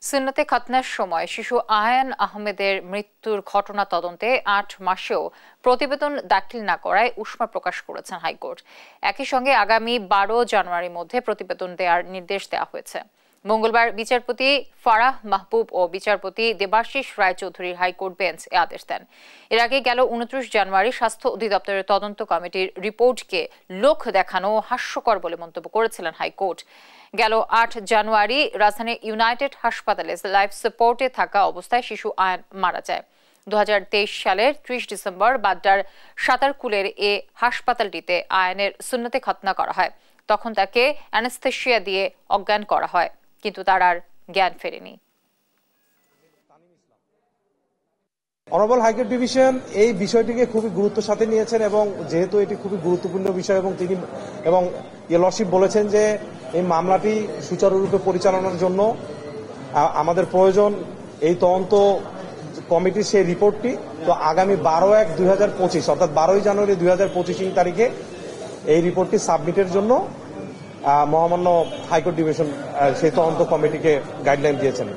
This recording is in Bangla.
সুন্নতে খতনার সময় শিশু আয়ান আহমেদের মৃত্যুর ঘটনা তদন্তে ৮ মাসেও প্রতিবেদন দাখিল না করায় উষ্মা প্রকাশ করেছেন হাইকোর্ট। একই সঙ্গে আগামী ১২ জানুয়ারির মধ্যে প্রতিবেদন দেওয়ার নির্দেশ দেওয়া হয়েছে। মঙ্গলবার বিচারপতি ফারাহ মাহবুব ও বিচারপতি দেবাশিস রায়চৌধুরীর হাইকোর্ট বেঞ্চ এ আদেশ দেন। এর আগে গেল ২৯ জানুয়ারি স্বাস্থ্য অধিদপ্তরের তদন্ত কমিটির রিপোর্টকে লোক দেখানো হাস্যকর বলে মন্তব্য করেছিলেন হাইকোর্ট। গেল ৮ জানুয়ারি রাজধানীর ইউনাইটেড হাসপাতালে লাইফ সাপোর্টে থাকা অবস্থায় শিশু আয়ান মারা যায়। ২০২৩ সালের ৩০ ডিসেম্বর বাড্ডার সাতারকুলের এ হাসপাতালটিতে আয়ানের সুন্নতে খতনা করা হয়। তখন তাকে অ্যানেস্থেশিয়া দিয়ে অজ্ঞান করা হয়, কিন্তু তার আর জ্ঞান ফেরেনি। অনারেবল হাইকোর্ট ডিভিশন এই বিষয়টিকে খুবই গুরুত্বের সাথে নিয়েছেন এবং যেহেতু এটি খুবই গুরুত্বপূর্ণ বিষয় এবং তিনি লর্ডশিপ বলেছেন যে এই মামলাটি সুচারুরূপে পরিচালনার জন্য আমাদের প্রয়োজন এই তদন্ত কমিটির সেই রিপোর্টটি। তো আগামী ১২/১/২০২৫ অর্থাৎ ১২ই জানুয়ারি ২০২৫ তারিখে এই রিপোর্টটি সাবমিটের জন্য মহামান্য হাইকোর্ট ডিভিশন সেই তদন্ত কমিটিকে গাইডলাইন দিয়েছেন।